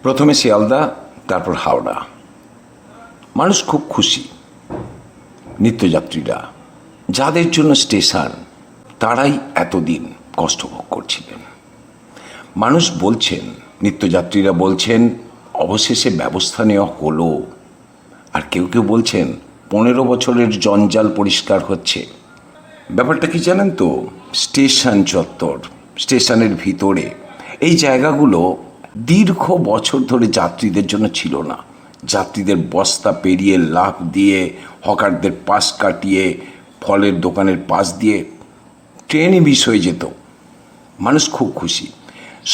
প্রথমে শিয়ালদা, তারপর হাওড়া। মানুষ খুব খুশি। নিত্যযাত্রীরা, যাদের জন্য স্টেশন, তারাই এতদিন কষ্ট ভোগ করছিলেন। মানুষ বলছেন, নিত্যযাত্রীরা বলছেন অবশেষে ব্যবস্থা নেওয়া হলো। আর কেউ কেউ বলছেন 15 বছরের জঞ্জাল পরিষ্কার হচ্ছে। ব্যাপারটা কি জানেন তো? স্টেশন চত্বর, স্টেশনের ভিতরে এই জায়গাগুলো দীর্ঘ বছর ধরে যাত্রীদের জন্য ছিল না। যাত্রীদের বস্তা পেরিয়ে, লাফ দিয়ে, হকারদের পাশ কাটিয়ে, ফলের দোকানের পাশ দিয়ে ট্রেনই মিস হয়ে যেত। মানুষ খুব খুশি।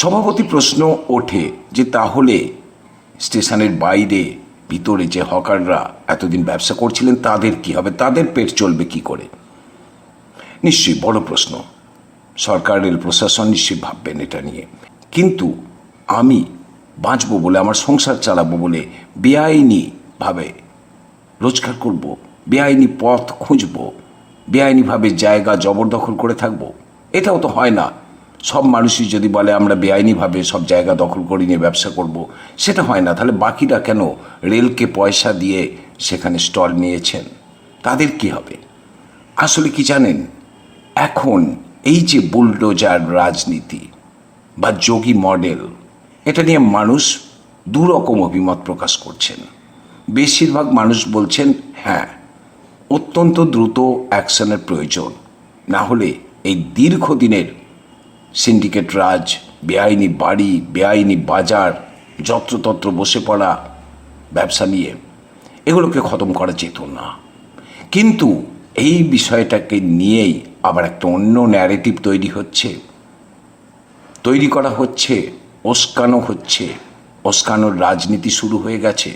স্বভাবতই প্রশ্ন ওঠে যে তাহলে স্টেশনের বাইরে, ভিতরে যে হকাররা এতদিন ব্যবসা করছিলেন তাদের কি হবে? তাদের পেট চলবে কি করে? নিশ্চয়ই বড় প্রশ্ন। সরকার, রেল প্রশাসন নিশ্চয়ই ভাববেন এটা নিয়ে। কিন্তু আমি বাঁচবো বলে, আমার সংসার চালাবো বলে বেআইনিভাবে রোজগার করব, বেআইনি পথ খুঁজব, বেআইনিভাবে জায়গা জবরদখল করে থাকব, এটাও তো হয় না। সব মানুষই যদি বলে আমরা বেআইনিভাবে সব জায়গা দখল করে নিয়ে ব্যবসা করব, সেটা হয় না। তাহলে বাকিরা কেন রেলকে পয়সা দিয়ে সেখানে স্টল নিয়েছেন? তাদের কি হবে? আসলে কি জানেন, এখন এই যে বুলডোজার রাজনীতি বা যোগী মডেল, এটা নিয়ে মানুষ দুরকম অভিমত প্রকাশ করছেন। বেশিরভাগ মানুষ বলছেন হ্যাঁ, অত্যন্ত দ্রুত অ্যাকশনের প্রয়োজন, না হলে এই দীর্ঘদিনের সিন্ডিকেট রাজ, বেআইনি বাড়ি, বেআইনি বাজার, যত্রতত্র বসে পড়া ব্যবসা নিয়ে, এগুলোকে খতম করা যেত না। কিন্তু এই বিষয়টাকে নিয়েই আবার একটা অন্য ন্যারেটিভ তৈরি করা হচ্ছে, ওস্কানো হচ্ছে, ওস্কানোর রাজনীতি শুরু হয়ে গেছে।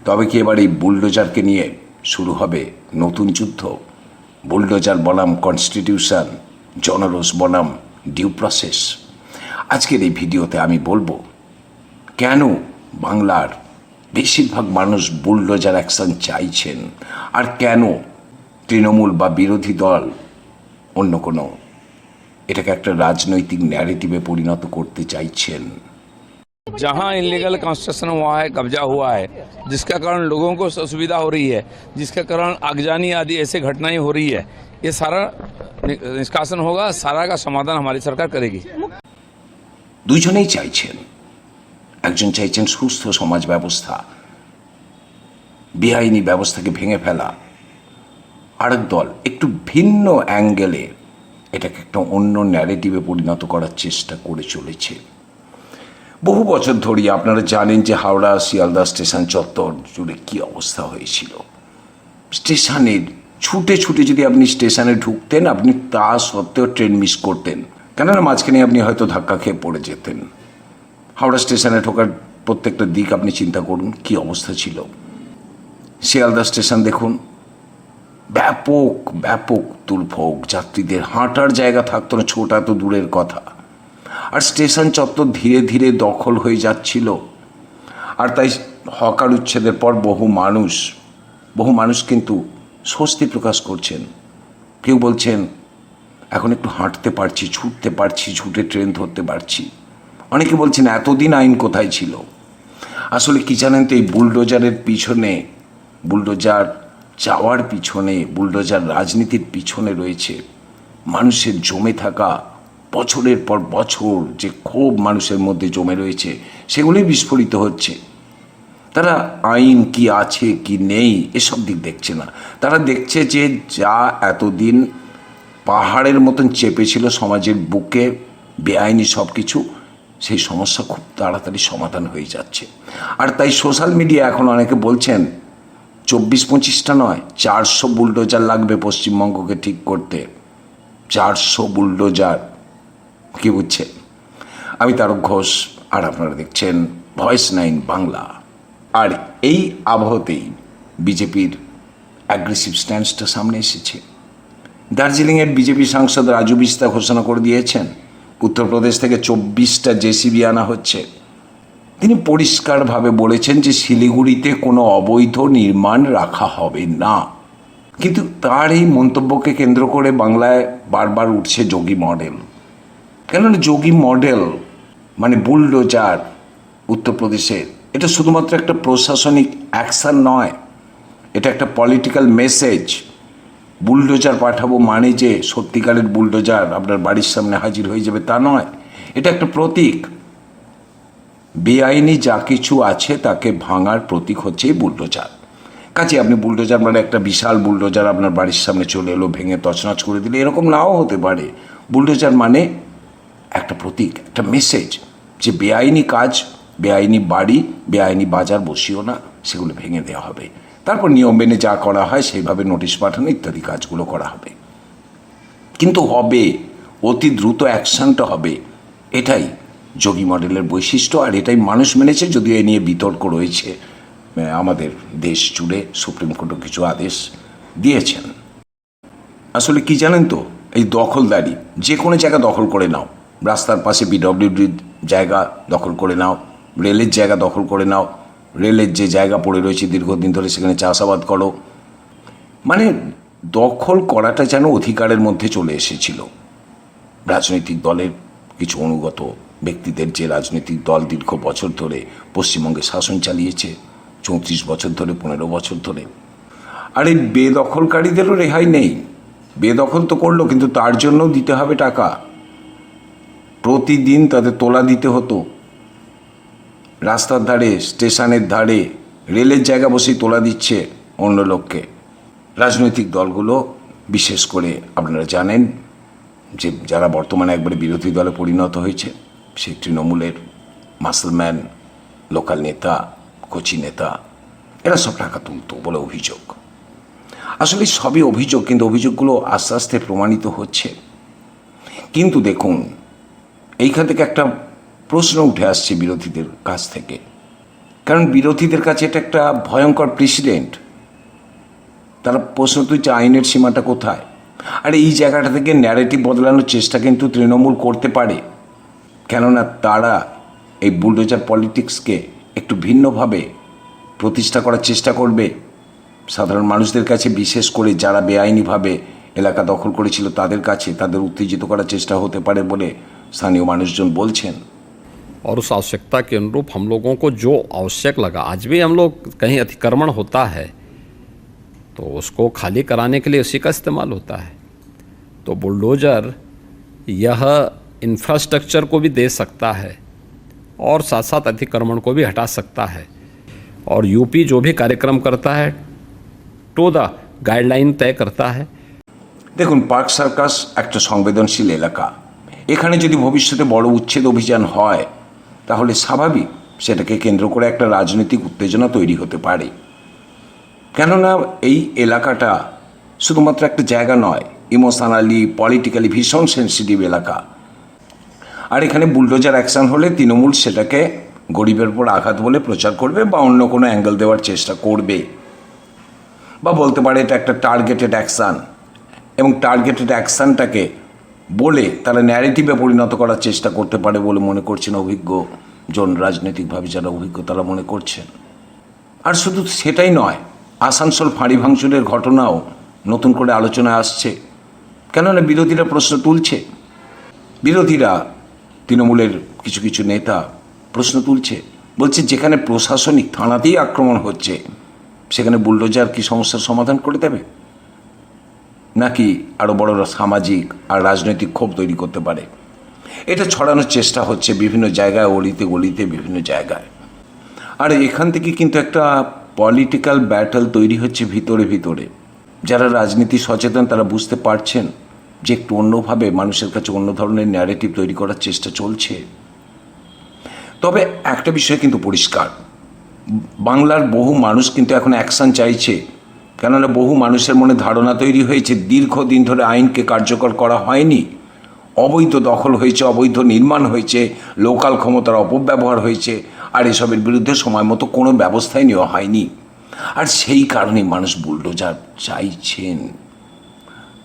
তবে কি এবার এই বুলডোজারকে নিয়ে শুরু হবে নতুন যুদ্ধ? বুলডোজার বনাম কনস্টিটিউশন, জনরোষ বনাম ডিউ প্রসেস। আজকের এই ভিডিওতে আমি বলবো কেন বাংলার বেশিরভাগ মানুষ বুলডোজার অ্যাকশন চাইছেন, আর কেন তৃণমূল বা বিরোধী দল অন্য কোনো এটাকে একটা রাজনৈতিক ন্যারেটিভে পরিণত করতে চাইছেন। जहां इलीगल कंस्ट्रक्शन हुआ है, कब्जा हुआ है, जिसका कारण लोगों को असुविधा हो रही है, जिसके कारण आगजनी आदि ऐसे घटनाएं हो रही है, ये सारा निष्कासन होगा, सारा का समाधान हमारी सरकार करेगी। দুইজনেই চাইছেন। একজন চাইছেন সুস্থ সমাজ ব্যবস্থা, বেআইনি ব্যবস্থাকে ভেঙে ফেলা। আরেক দল একটু ভিন্ন অ্যাঙ্গেলে এটাকে একটা অন্য ন্যারেটিভে পরিণত করার চেষ্টা করে চলেছে। বহু বছর ধরেই আপনারা জানেন যে হাওড়া শিয়ালদা স্টেশন চত্বর জুড়ে কী অবস্থা হয়েছিল। স্টেশনের ছুটে ছুটে যদি আপনি স্টেশনে ঢুকতেন, আপনি তা সত্ত্বেও ট্রেন মিস করতেন, কেননা মাঝখানে আপনি হয়তো ধাক্কা খেয়ে পড়ে যেতেন। হাওড়া স্টেশনে ঢোকার প্রত্যেকটা দিক আপনি চিন্তা করুন কী অবস্থা ছিল। শিয়ালদা স্টেশন দেখুন, ব্যাপক ব্যাপক দুর্ভোগ, যাত্রীদের হাঁটার জায়গা থাকতো না, ছোটা তো দূরের কথা। আর স্টেশন চত্বর ধীরে ধীরে দখল হয়ে যাচ্ছিল। আর তাই হকার উচ্ছেদের পর বহু মানুষ কিন্তু স্বস্তি প্রকাশ করছেন। কেউ বলছেন এখন একটু হাঁটতে পারছি, ছুটতে পারছি, ছুটে ট্রেন ধরতে পারছি। অনেকে বলছেন এতদিন আইন কোথায় ছিল? আসলে কি জানেন তো, এই বুলডোজারের পিছনে, বুলডোজার যাওয়ার পিছনে, বুলডোজার রাজনীতির পিছনে রয়েছে মানুষের জমে থাকা বছরের পর বছর যে ক্ষোভ মানুষের মধ্যে জমে রয়েছে, সেগুলোই বিস্ফোরিত হচ্ছে। তারা আইন কি আছে কি নেই এসব দিক দেখছে না। তারা দেখছে যে যা এতদিন পাহাড়ের মতন চেপেছিল সমাজের বুকে বেআইনি সব কিছু, সেই সমস্যা খুব তাড়াতাড়ি সমাধান হয়ে যাচ্ছে। আর তাই সোশ্যাল মিডিয়া এখন অনেকে বলছেন 24-25টা নয়, 400 বুলডোজার লাগবে পশ্চিমবঙ্গকে ঠিক করতে। 400 বুলডোজার, কি বুঝছেন? আমি তারক ঘোষ, আর আপনারা দেখছেন ভয়েস 9 বাংলা। আর এই আবহতেই বিজেপির অ্যাগ্রেসিভ স্ট্যান্সটা সামনে এসেছে। দার্জিলিংয়ের বিজেপি সাংসদ রাজু বিস্তা ঘোষণা করে দিয়েছেন উত্তরপ্রদেশ থেকে 24টা জেসিবি আনা হচ্ছে। তিনি পরিষ্কারভাবে বলেছেন যে শিলিগুড়িতে কোনো অবৈধ নির্মাণ রাখা হবে না। কিন্তু তার এই মন্তব্যকে কেন্দ্র করে বাংলায় বারবার উঠছে যোগী মডেল। কেননা যোগী মডেল মানে বুলডোজার, উত্তরপ্রদেশের, এটা শুধুমাত্র একটা প্রশাসনিক অ্যাকশন নয়, এটা একটা পলিটিক্যাল মেসেজ। বুলডোজার পাঠাবো মানে যে সত্যিকারের বুলডোজার আপনার বাড়ির সামনে হাজির হয়ে যাবে তা নয়, এটা একটা প্রতীক। বেআইনি যা কিছু আছে তাকে ভাঙার প্রতীক হচ্ছে এই বুলডোজার। কাজে আপনি বুলডোজার মানে একটা বিশাল বুলডোজার আপনার বাড়ির সামনে চলে এলো, ভেঙে তছনছ করে দিলে, এরকম নাও হতে পারে। বুলডোজার মানে একটা প্রতীক, একটা মেসেজ যে বেআইনি কাজ, বেআইনি বাড়ি, বেআইনি বাজার বসিও না, সেগুলো ভেঙে দেওয়া হবে। তারপর নিয়ম মেনে যা করা হয় সেইভাবে নোটিশ পাঠানো ইত্যাদি কাজগুলো করা হবে। কিন্তু হবে, অতি দ্রুত অ্যাকশনটা হবে, এটাই যোগী মডেলের বৈশিষ্ট্য। আর এটাই মানুষ মেনেছে, যদিও এ নিয়ে বিতর্ক রয়েছে। আমাদের দেশ জুড়ে সুপ্রিম কোর্টও কিছু আদেশ দিয়েছেন। আসলে কি জানেন তো, এই দখলদারি, যে কোনো জায়গা দখল করে নাও, রাস্তার পাশে পিডব্লিউডির জায়গা দখল করে নাও, রেলের জায়গা দখল করে নাও, রেলের যে জায়গা পড়ে রয়েছে দীর্ঘদিন ধরে সেখানে চাষাবাদ করো, মানে দখল করাটা যেন অধিকারের মধ্যে চলে এসেছিল। রাজনৈতিক দলের কিছু অনুগত ব্যক্তিদের, যে রাজনৈতিক দল দীর্ঘ বছর ধরে পশ্চিমবঙ্গে শাসন চালিয়েছে, 34 বছর ধরে, 15 বছর ধরে। আর এই বেদখলকারীদেরও রেহাই নেই। বেদখল তো করলো, কিন্তু তার জন্যও দিতে হবে টাকা। প্রতিদিন তাদের তোলা দিতে হতো, রাস্তার ধারে, স্টেশনের ধারে, রেলের জায়গা বসেই তোলা দিচ্ছে অন্য লোককে। রাজনৈতিক দলগুলো, বিশেষ করে আপনারা জানেন যে যারা বর্তমানে একবারে বিরোধী দলে পরিণত হয়েছে, সেই তৃণমূলের মাসলম্যান, লোকাল নেতা, কোচি নেতা, এরা সব টাকা তুলতো বলে অভিযোগ। আসলে সবই অভিযোগ, কিন্তু অভিযোগগুলো আস্তে আস্তে প্রমাণিত হচ্ছে। কিন্তু দেখুন, এইখান থেকে একটা প্রশ্ন উঠে আসছে বিরোধীদের কাছ থেকে, কারণ বিরোধীদের কাছে এটা একটা ভয়ঙ্কর প্রেসিডেন্ট। তারা প্রশ্ন তুলছে আইনের সীমাটা কোথায়। আর এই জায়গাটা থেকে ন্যারেটিভ বদলানোর চেষ্টা কিন্তু তৃণমূল করতে পারে, কেননা তারা এই বুলডোজার পলিটিক্সকে একটু ভিন্নভাবে প্রতিষ্ঠা করার চেষ্টা করবে সাধারণ মানুষদের কাছে, বিশেষ করে যারা বেআইনিভাবে এলাকা দখল করেছিল তাদের কাছে, তাদের উত্তেজিত করার চেষ্টা হতে পারে বলে স্থানীয় মানুষজন বলছেন। और उस आवश्यकता के अनुरूप हम लोगों को जो आवश्यक लगा, आज भी हम लोग कहीं अतिक्रमण होता है तो उसको खाली कराने के लिए उसी का इस्तेमाल होता है। तो बुलडोज़र यह इंफ्रास्ट्रक्चर को भी दे सकता है और साथ साथ अतिक्रमण को भी हटा सकता है। और यूपी जो भी कार्यक्रम करता है टू द गाइडलाइन तय करता है। দেখুন, পার্ক সার্কাস একটা সংবেদনশীল এলাকা। এখানে যদি ভবিষ্যতে বড় উচ্ছেদ অভিযান হয়, তাহলে স্বাভাবিক সেটাকে কেন্দ্র করে একটা রাজনৈতিক উত্তেজনা তৈরি হতে পারে। কেননা এই এলাকাটা শুধুমাত্র একটা জায়গা নয়, ইমোশনালি, পলিটিক্যালি ভীষণ সেন্সিটিভ এলাকা। আর এখানে বুলডোজার অ্যাকশন হলে তৃণমূল সেটাকে গরিবের উপর আঘাত বলে প্রচার করবে, বা অন্য কোনো অ্যাঙ্গেল দেওয়ার চেষ্টা করবে, বা বলতে পারে এটা একটা টার্গেটেড অ্যাকশান। এবং টার্গেটেড অ্যাকশানটাকে বলে তারা ন্যারেটিভে পরিণত করার চেষ্টা করতে পারে বলে মনে করছেন অভিজ্ঞজন, রাজনৈতিকভাবে যারা অভিজ্ঞ তারা মনে করছেন। আর শুধু সেটাই নয়, আসানসোল ফাঁড়ি ভাঙচুরের ঘটনাও নতুন করে আলোচনায় আসছে, কেননা বিরোধীরা প্রশ্ন তুলছে। বিরোধীরা, তৃণমূলের কিছু কিছু নেতা প্রশ্ন তুলছে, বলছে যেখানে প্রশাসনিক থানাতেই আক্রমণ হচ্ছে সেখানে বুলডোজার কি সমস্যার সমাধান করে দেবে, নাকি আরও বড় সামাজিক আর রাজনৈতিক ক্ষোভ তৈরি করতে পারে। এটা ছড়ানোর চেষ্টা হচ্ছে বিভিন্ন জায়গায়, অলিতে গলিতে, বিভিন্ন জায়গায়। আর এখান থেকে কিন্তু একটা পলিটিক্যাল ব্যাটল তৈরি হচ্ছে ভিতরে ভিতরে। যারা রাজনীতি সচেতন তারা বুঝতে পারছেন যে একটু অন্যভাবে মানুষের কাছে অন্য ধরনের ন্যারেটিভ তৈরি করার চেষ্টা চলছে। তবে একটা বিষয় কিন্তু পরিষ্কার, বাংলার বহু মানুষ কিন্তু এখন অ্যাকশন চাইছে, কেননা বহু মানুষের মনে ধারণা তৈরি হয়েছে দীর্ঘদিন ধরে আইনকে কার্যকর করা হয়নি, অবৈধ দখল হয়েছে, অবৈধ নির্মাণ হয়েছে, লোকাল ক্ষমতার অপব্যবহার হয়েছে, আর এসবের বিরুদ্ধে সময় মতো কোনো ব্যবস্থাই নেওয়া হয়নি। আর সেই কারণে মানুষ বুলডোজার চাইছেন,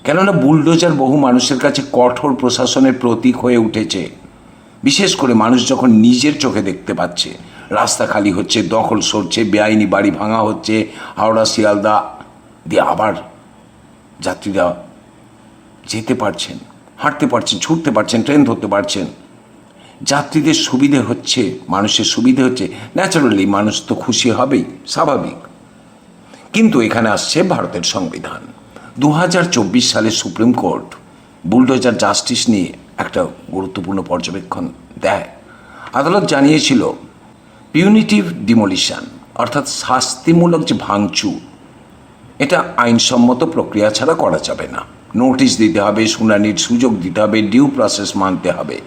কেননা বুলডোজার বহু মানুষের কাছে কঠোর প্রশাসনের প্রতীক হয়ে উঠেছে। বিশেষ করে মানুষ যখন নিজের চোখে দেখতে পাচ্ছে রাস্তা খালি হচ্ছে, দখল সরছে, বেআইনি বাড়ি ভাঙা হচ্ছে, হাওড়া শিয়ালদা দিয়ে আবার যাত্রীরা যেতে পারছেন, হাঁটতে পারছেন, ছুটতে পারছেন, ট্রেন ধরতে পারছেন, যাত্রীদের সুবিধে হচ্ছে, মানুষের সুবিধে হচ্ছে, ন্যাচারালি মানুষ তো খুশি হবেই, স্বাভাবিক। কিন্তু এখানে আসছে ভারতের সংবিধান। 2024 সালে সুপ্রিম কোর্ট বুলডোজার জাস্টিস নিয়ে একটা গুরুত্বপূর্ণ পর্যবেক্ষণ দেয়। আদালত জানিয়েছিল পিউনিটিভ ডিমোলিশন অর্থাৎ শাস্তিমূলক যে ভাঙচুর, এটা আইনসম্মত প্রক্রিয়া ছাড়া করা যাবে না। নোটিশ দিতে হবে, শুনানির সুযোগ দিতে হবে, ডিউ প্রসেস মানতে হবে।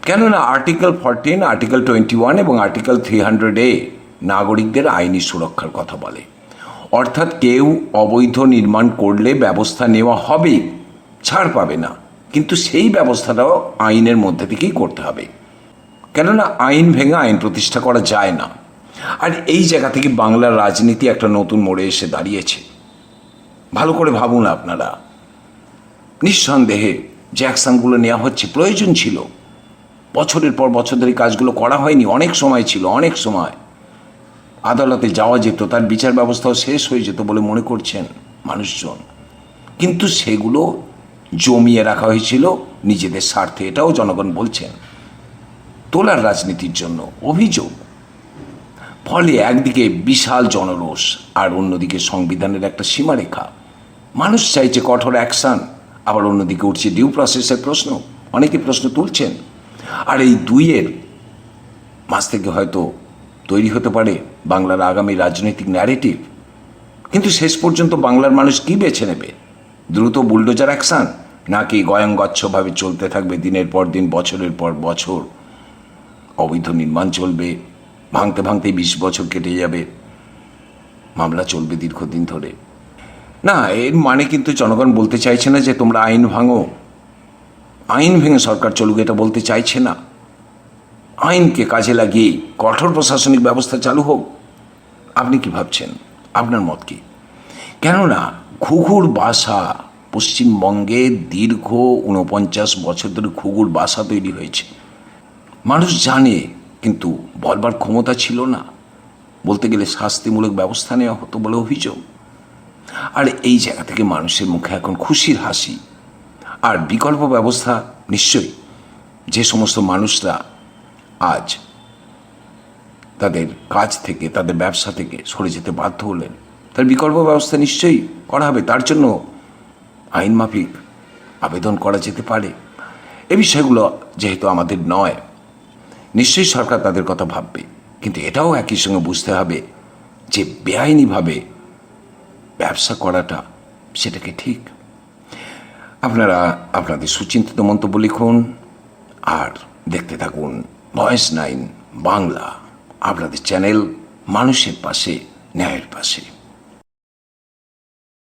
কেননা আর্টিকেল 14, আর্টিকেল 21 এবং আর্টিকেল 300A নাগরিকদের আইনি সুরক্ষার কথা বলে। অর্থাৎ কেউ অবৈধ নির্মাণ করলে ব্যবস্থা নেওয়া হবে, ছাড় পাবে না, কিন্তু সেই ব্যবস্থাটাও আইনের মধ্যে থেকেই করতে হবে। কেননা আইন ভেঙে আইন প্রতিষ্ঠা করা যায় না। আর এই জায়গা থেকে বাংলার রাজনীতি একটা নতুন মোড়ে এসে দাঁড়িয়েছে। ভালো করে ভাবুন আপনারা, নিঃসন্দেহে যে অ্যাকশনগুলো নেওয়া হচ্ছে প্রয়োজন ছিল। বছরের পর বছর ধরে কাজগুলো করা হয়নি, অনেক সময় ছিল, অনেক সময় আদালতে যাওয়া যেত, তার বিচার ব্যবস্থাও শেষ হয়ে যেত বলে মনে করছেন মানুষজন। কিন্তু সেগুলো জমিয়ে রাখা হয়েছিল নিজেদের স্বার্থে, এটাও জনগণ বলছেন, তোলার রাজনীতির জন্য অভিযোগ। ফলে একদিকে বিশাল জনরোষ আর অন্যদিকে সংবিধানের একটা সীমারেখা। মানুষ চাইছে কঠোর অ্যাকশন, আবার অন্যদিকে উঠছে ডিউ প্রসেসের প্রশ্ন, অনেকে প্রশ্ন তুলছেন। আর এই দুইয়ের মাঝ থেকে হয়তো তৈরি হতে পারে বাংলার আগামী রাজনৈতিক ন্যারেটিভ। কিন্তু শেষ পর্যন্ত বাংলার মানুষ কি বেছে নেবে? দ্রুত বুলডোজার অ্যাকশন, নাকি গয়ঙ্গচ্ছভাবে চলতে থাকবে দিনের পর দিন, বছরের পর বছর অবৈধ নির্মাণ চলবে, ভাঙতে ভাঙতে 20 বছর কেটে যাবে, মামলা চলবে দীর্ঘদিন ধরে? না, এর মানে কিন্তু জনগণ বলতে চাইছে না যে তোমরা আইন ভাঙো, আইন ভেঙে সরকার চলুক, এটা বলতে চাইছে না। আইনকে কাজে লাগিয়ে কঠোর প্রশাসনিক ব্যবস্থা চালু হোক। আপনি কি ভাবছেন? আপনার মত কি? কেননা ঘুঘুর বাসা পশ্চিমবঙ্গে দীর্ঘ 49 বছর ধরে ঘুঘুর বাসা তৈরি হয়েছে। মানুষ জানে, কিন্তু বলবার ক্ষমতা ছিল না। বলতে গেলে শাস্তিমূলক ব্যবস্থা নেওয়া হতো বলে অভিযোগ। আর এই জায়গা থেকে মানুষের মুখে এখন খুশির হাসি। আর বিকল্প ব্যবস্থা নিশ্চয়ই, যে সমস্ত মানুষরা আজ তাদের কাজ থেকে, তাদের ব্যবসা থেকে সরে যেতে বাধ্য হলেন, তার বিকল্প ব্যবস্থা নিশ্চয়ই করা হবে। তার জন্য আইন মাফিক আবেদন করা যেতে পারে। এ বিষয়গুলো যেহেতু আমাদের নয়, নিশ্চয়ই সরকার তাদের কথা ভাববে। কিন্তু এটাও একই সঙ্গে বুঝতে হবে যে বেআইনিভাবে ব্যবসা করাটা সেটাকে ঠিক। আপনারা আপনাদের সুচিন্তিত মন্তব্য লিখুন আর দেখতে থাকুন ভয়েস 9 বাংলা, আপনাদের চ্যানেল, মানুষের পাশে, ন্যায়ের পাশে।